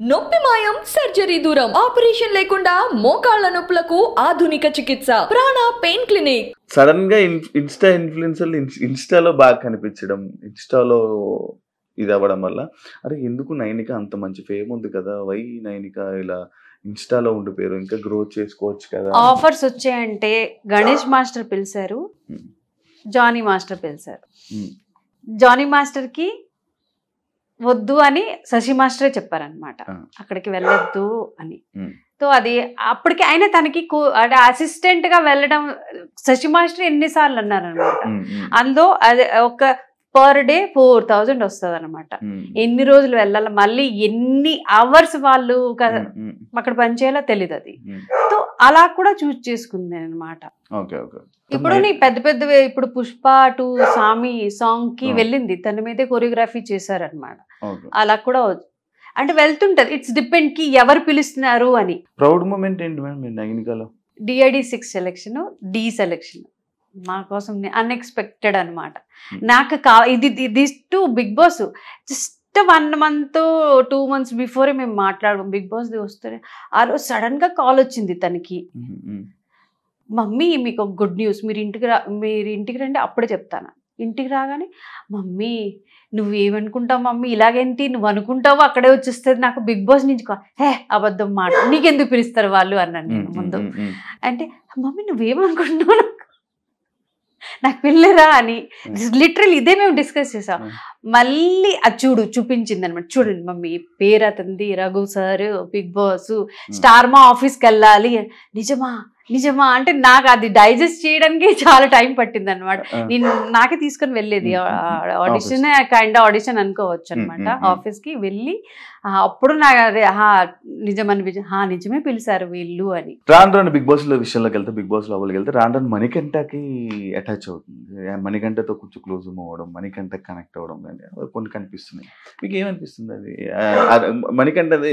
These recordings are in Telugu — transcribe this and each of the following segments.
నొప్పి మాయం సర్జరీ దూరం ఆపరేషన్ లేకుండా మోకాళ్ల నొప్పులకు ఆధునిక చికిత్స ప్రాణ పెయిన్ క్లినిక్. సడన్ గా ఇన్స్టా ఇన్ఫ్లుయెన్సర్లు ఇన్స్టాలో బాగా కనిపించడం, ఇన్స్టాలో ఇది అవ్వడం వల్ల అరే ఎందుకు నైనిక అంత మంచి ఫేమ్ ఉంది కదా, వై నైనిక ఇలా ఇన్స్టాలో ఉండిపోయారు, ఇంకా గ్రోత్ చేసుకోవచ్చు కదా. ఆఫర్స్ వచ్చాయంటే గణేష్ మాస్టర్ పిలిచారు, జానీ మాస్టర్ పిలిచారు. జానీ మాస్టర్ కి వద్దు అని శశి మాస్టరే చెప్పారనమాట, అక్కడికి వెళ్ళొద్దు అని. సో అది అప్పటికి ఆయన తనకి అసిస్టెంట్ గా వెళ్ళడం శశి మాస్టర్ ఎన్నిసార్లు అన్నారనమాట. అందులో అది ఒక పర్ డే 4000 వస్తుంది అనమాట. ఎన్ని రోజులు వెళ్ళాలి, మళ్ళీ ఎన్ని అవర్స్ వాళ్ళు అక్కడ పనిచేయాలో తెలియదు అది. సో అలా కూడా చూస్ చేసుకుంది అనమాట. ఇప్పుడు నీ పెద్ద పెద్ద ఇప్పుడు పుష్ప 2 సామి సాంగ్ కి వెళ్ళింది, తన మీదే కొరియోగ్రఫీ చేశారనమాట. అలా కూడా అంటే వెళ్తుంటది, ఇట్స్ డిపెండ్ కి ఎవరు పిలుస్తున్నారు అని. ప్రౌడ్ మూమెంట్ ఏంటి madam? DID 6 selection, D selection నా కోసం అన్ఎక్స్పెక్టెడ్ అనమాట. నాకు this to Big Boss just 1 month 2 months before మేము మాట్లాడుకోం. బిగ్ బాస్ వస్తే ఆ రోజు సడన్ గా కాల్ వచ్చింది తనకి, మమ్మీ మీకు ఒక గుడ్ న్యూస్, మీరు ఇంటికి రండి అప్పుడే చెప్తాను. ఇంటికి రాగానే మమ్మీ నువ్వేమనుకుంటావు మమ్మీ, ఇలాగేంటి నువ్వు అనుకుంటావు అక్కడే వచ్చేస్తుంది, నాకు బిగ్ బాస్ నుంచి హే అబద్ధం మాట, నీకెందుకు పిలుస్తారు వాళ్ళు అన్నాను నేను ముందు. అంటే మమ్మీ నువ్వేమనుకుంటున్నావు, నాకు పిల్లరా అని లిటరల్ ఇదే మేము డిస్కస్ చేసాం. మళ్ళీ అది చూపించింది అనమాట. చూడండి మమ్మీ పేరు అతంది Raghu sir, Bigg Boss, Star Maa ఆఫీస్కి వెళ్ళాలి. నిజమా అంటే నాకు అది డైజెస్ట్ చేయడానికి చాలా టైం పట్టింది అనమాట. నేను నాకే తీసుకొని వెళ్ళేది ఆడిషన్, కైండ్ ఆడిషన్ అనుకోవచ్చు అనమాట. ఆఫీస్ కి వెళ్ళి అప్పుడు నాకు అదే నిజమే పిలిచారు వీళ్ళు అని. రాను బిగ్ బాస్ లో విషయంలోకి వెళ్తే, బిగ్ బాస్ లోపలికి వెళ్తే రాను మణికంఠకి అటాచ్ అవుతుంది, మణికంఠతో కొంచెం క్లోజ్ అవ్వడం, మణికంఠ కనెక్ట్ అవ్వడం కానీ కొన్ని కనిపిస్తున్నాయి. మీకు ఏమనిపిస్తుంది అది మణికంఠది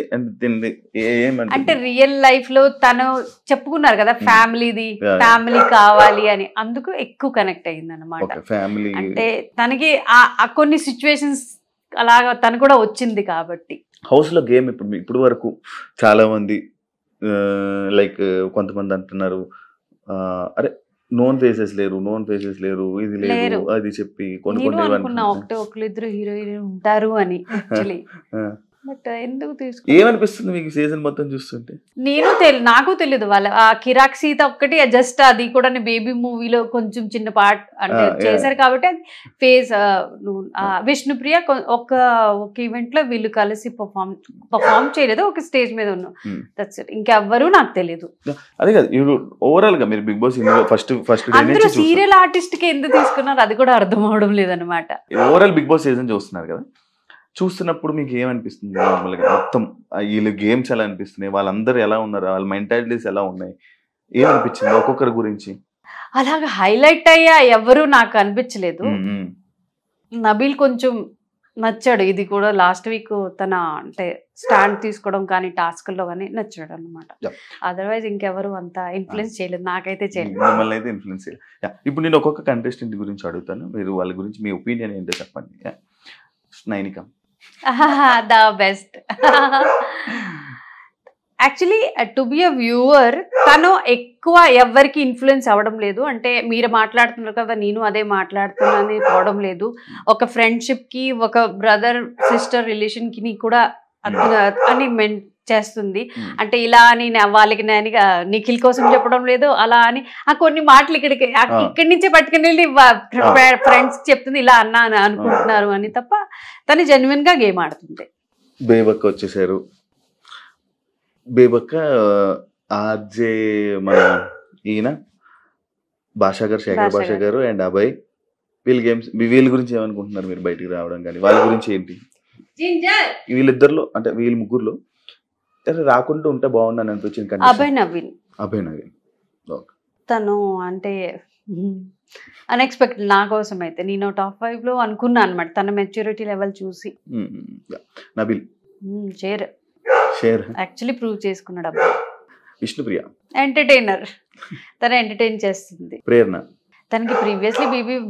అంటే రియల్ లైఫ్ లో తను చెప్పుకున్నారు కదా ఫ్యామిలీ కావాలి అని, అందుకు ఎక్కువ కనెక్ట్ అయింది అనమాట. అంటే తనకి కొన్ని సిచ్యువేషన్స్ అలాగా తను కూడా వచ్చింది కాబట్టి. హౌస్ లో గేమ్ ఇప్పుడు వరకు చాలా మంది లైక్ కొంతమంది అంటున్నారు అరే నోన్ ఫేసెస్ లేరు ఇది లేదు అది చెప్పి ఒకరిద్దరు హీరోయిన్ ఉంటారు అని. బట్ ఎందుకు ఏమనిపిస్తుంది మీకు సీజన్ మొత్తం చూస్తుంటే? నాకు తెలియదు వాళ్ళ ఆ కిరాక్ సీత ఒక్కటి జస్ట్, అది కూడా బేబీ మూవీలో కొంచెం చిన్న పార్ట్ అంటే చేశారు కాబట్టి ఫేస్. విష్ణుప్రియ ఒక ఈవెంట్ లో వీళ్ళు కలిసి పర్ఫామ్ చేయలేదు, ఒక స్టేజ్ మీద ఉన్నాం, దట్స్ ఇట్. ఇంకెవ్వరూ నాకు తెలియదు. అదే కదా ఓవరాల్ గా మీరు బిగ్ బాస్ ఫస్ట్ అందరూ సీరియల్ ఆర్టిస్ట్ కి ఎందుకు తీసుకున్నారు అది కూడా అర్థం అవడం లేదనమాట. ఓవరాల్ బిగ్ బాస్ సీజన్ చూస్తున్నారు కదా, చూస్తున్నప్పుడు మీకు ఏమనిపిస్తుంది? నార్మల్గా మొత్తం వీళ్ళు గేమ్స్ ఎలా అనిపిస్తున్నాయి, వాళ్ళందరూ ఎలా ఉన్నారు, వాళ్ళ మెంటాలిటీస్ ఎలా ఉన్నాయి, ఏమనిపించింది ఒక్కొక్కరి గురించి? అలాగా హైలైట్ అయ్యా ఎవరు నాకు అనిపించలేదు. నబీల్ కొంచెం నచ్చాడు, ఇది కూడా లాస్ట్ వీక్ తన అంటే స్టాండ్ తీసుకోవడం కానీ టాస్క్లో కానీ నచ్చాడు అనమాట. అదర్వైజ్ ఇంకెవరు అంత ఇన్ఫ్లుయెన్స్ చేయలేదు, నాకైతే చేయలేదు. మిమ్మల్ని అయితే ఇన్ఫ్లుయెన్స్ చేయలేదు. ఇప్పుడు నేను ఒక్కొక్క కంటెస్టెంట్ గురించి అడుగుతాను, మీరు వాళ్ళ గురించి మీ ఒపీనియన్ ఏంటో చెప్పండి. Nainika the best. Actually to be a viewer తను ఎక్కువ ఎవరికి ఇన్ఫ్లుయెన్స్ అవ్వడం లేదు. అంటే మీరు మాట్లాడుతున్నారు కదా నేను అదే మాట్లాడుతున్నాను పోవడం లేదు. ఒక ఫ్రెండ్షిప్ కి, ఒక బ్రదర్ సిస్టర్ రిలేషన్ కి కూడా అని చేస్తుంది. అంటే ఇలా అని వాళ్ళకి నిఖిల్ కోసం చెప్పడం లేదు, అలా అని కొన్ని మాటలు ఇక్కడి నుంచే పట్టుకుని వెళ్ళి ఫ్రెండ్స్ చెప్తుంది ఇలా అన్నా అని అనుకుంటున్నారు అని తప్ప తను జెన్యున్ గా గేమ్ ఆడుతుంది. బేబక్క వచ్చేసారు, బేబక్క ఆర్జే మన ఈయన శేఖర్ భాషా గారు అండ్ అభయ్, వీళ్ళ గురించి ఏమనుకుంటున్నారు మీరు? బయటికి రావడం కానీ వాళ్ళ గురించి ఏంటి? వీళ్ళిద్దరిలో అంటే వీళ్ళ ముగ్గురులో రాకుండా ఉంటే బాగుందని అనిపించింది. అభయ్ నవీన్ తను అంటే అన్ఎక్స్పెక్టెడ్ నా కోసం అయితే. నేను టాప్ 5 లో అనుకున్నా అనమాట తన మెచ్యూరిటీ లెవెల్ చూసి. నబీల్ షేర్ యాక్చువల్లీ ప్రూవ్ చేసుకున్నాడు. అబ్బాయి విష్ణుప్రియ ఎంటర్టైనర్, తను ఎంటర్టైన్ చేస్తుంది. ప్రేరణ తనకి ప్రీవియస్లీ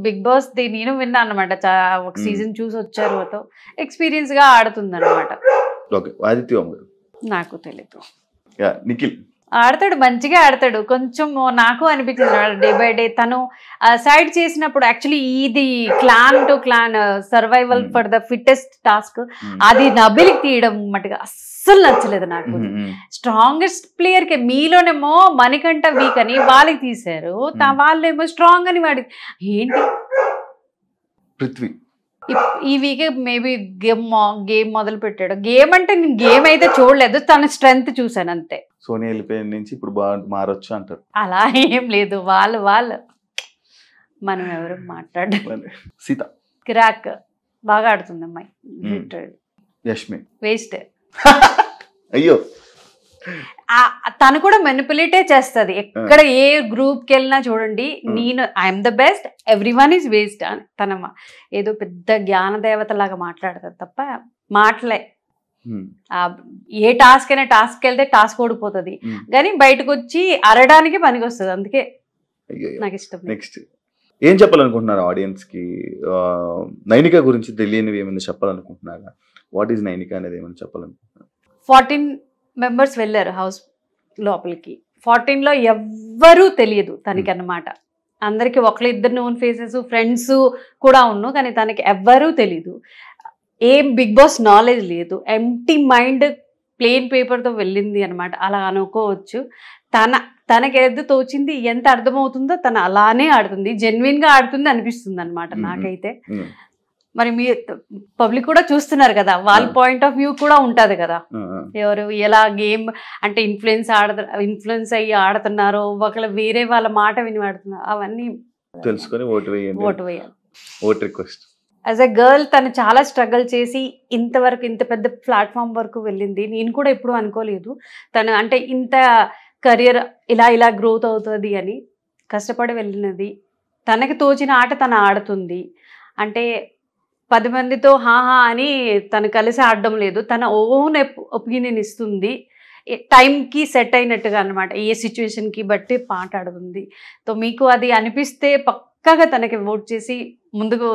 బిగ్ బాస్ నేను విన్నా అనమాట, ఒక సీజన్ చూసి వచ్చారు, ఎక్స్పీరియన్స్ గా ఆడుతుంది అనమాట. ఓకే, ఆదిత్య ఓం గారు. నాకు తెలీదు. నిఖిల్ ఆడతాడు, మంచిగా ఆడతాడు. కొంచెం నాకు అనిపించింది డే బై డే తను సైడ్ చేసినప్పుడు యాక్చువల్లీ ఇది clan to clan survival for the fittest task, అది నబిలికి తీయడం మట్టుగా అస్సలు నచ్చలేదు నాకు. స్ట్రాంగెస్ట్ ప్లేయర్ కి మీలోనేమో మణికంఠ వీక్ అని వాళ్ళకి తీశారు, వాళ్ళేమో స్ట్రాంగ్ అని వాడి ఏంటి పృథ్వీ ఈ వీక్ మేబీ గేమ్ మొదలు పెట్టాడు. గేమ్ అంటే నేను గేమ్ అయితే చూడలేదు, తన స్ట్రెంగ్త్ చూసాను అంతే. సోనియా వెళ్ళిపోయిన నుంచి ఇప్పుడు మారొచ్చు అంటారు. అలా ఏం లేదు, వాళ్ళు మనం ఎవరు మాట్లాడాలి. సీత కిరాక్ బాగా ఆడుతుంది అమ్మాయి. యష్మి వేస్ట్. అయ్యో తను కూడా మెనిపులేటే చేస్తుంది. ఎక్కడ ఏ గ్రూప్కి వెళ్ళినా చూడండి, నేను I'm the best, every one is waste అని తన ఏదో పెద్ద జ్ఞాన దేవత లాగా మాట్లాడుతుంది తప్ప మాటలే. ఏ టాస్క్ అయినా టాస్క్ వెళ్తే టాస్క్ ఓడిపోతుంది, కానీ బయటకు వచ్చి అరడానికి పనికి వస్తుంది. అందుకే నాకు ఇష్టం. నెక్స్ట్ ఏం చెప్పాలనుకుంటున్నారు ఆడియన్స్ కి? నైనిక గురించి తెలియనివి ఏమైనా చెప్పాలనుకుంటున్నారా? వాట్ ఈజ్ నైనిక అనేది ఏమైనా చెప్పాలనుకుంటున్నారు? 14 members వెళ్ళారు హౌస్ లోపలికి. 14లో ఎవ్వరూ తెలియదు తనకి అన్నమాట. అందరికి ఒకళ్ళిద్దరు నోన్ ఫేసెస్ ఫ్రెండ్స్ కూడా ఉన్నాను, కానీ తనకి ఎవ్వరూ తెలీదు. ఏం బిగ్ బాస్ నాలెడ్జ్ లేదు, ఎంటీ మైండ్ ప్లెయిన్ పేపర్తో వెళ్ళింది అనమాట. అలా అనుకోవచ్చు. తనకి ఏదో తోచింది, ఎంత అర్థమవుతుందో తను అలానే ఆడుతుంది, జెన్యున్గా ఆడుతుంది అనిపిస్తుంది అనమాట నాకైతే. మరి మీ పబ్లిక్ కూడా చూస్తున్నారు కదా, వాళ్ళ పాయింట్ ఆఫ్ వ్యూ కూడా ఉంటది కదా, ఎవరు ఎలా గేమ్ అంటే ఇన్ఫ్లుయెన్స్ అయ్యి ఆడుతున్నారో, ఒకళ్ళు వేరే వాళ్ళ మాట విని ఆడుతున్నారు, అవన్నీ తెలుసుకొని ఓటు వేయాలి. Vote request. As a girl తను చాలా స్ట్రగుల్ చేసి ఇంతవరకు ఇంత పెద్ద ప్లాట్ఫామ్ వరకు వెళ్ళింది. నేను కూడా ఎప్పుడు అనుకోలేదు తను అంటే ఇంత కెరియర్ ఇలా గ్రోత్ అవుతుంది అని. కష్టపడి వెళ్ళినది, తనకి తోచిన ఆట తను ఆడుతుంది. అంటే 10 మందితో హాహా అని తను కలిసి ఆడడం లేదు, తన ఓన్ ఒపీనియన్ ఇస్తుంది. టైంకి సెట్ అయినట్టుగా అనమాట, ఏ సిచ్యువేషన్కి బట్టి పాట ఆడుతుంది. సో మీకు అది అనిపిస్తే పక్కాగా తనకి ఓట్ చేసి ముందుకు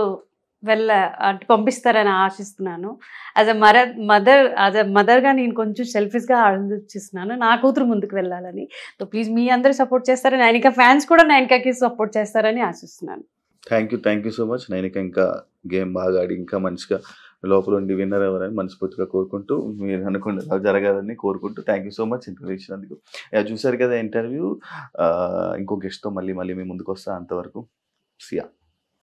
అంటే పంపిస్తారని ఆశిస్తున్నాను. యాజ్ అ మదర్గా నేను కొంచెం సెల్ఫిష్గా ఆలోచిస్తున్నాను, నా కూతురు ముందుకు వెళ్ళాలని. సో ప్లీజ్ మీ అందరూ సపోర్ట్ చేస్తారని, నైనిక ఫ్యాన్స్ కూడా నైనికకి సపోర్ట్ చేస్తారని ఆశిస్తున్నాను. Thank you so much. Nainika ఇంకా గేమ్ బాగా ఆడి ఇంకా మంచిగా లోపల ఉండి విన్నర్ అవ్వాలని మనస్ఫూర్తిగా కోరుకుంటూ, మీరు అనుకున్న జరగాలని కోరుకుంటూ thank you so much interview ఇచ్చినందుకు. చూసారు కదా ఇంటర్వ్యూ. ఇంకో గెస్ట్తో మళ్ళీ మీ ముందుకు వస్తా. అంతవరకు సియా.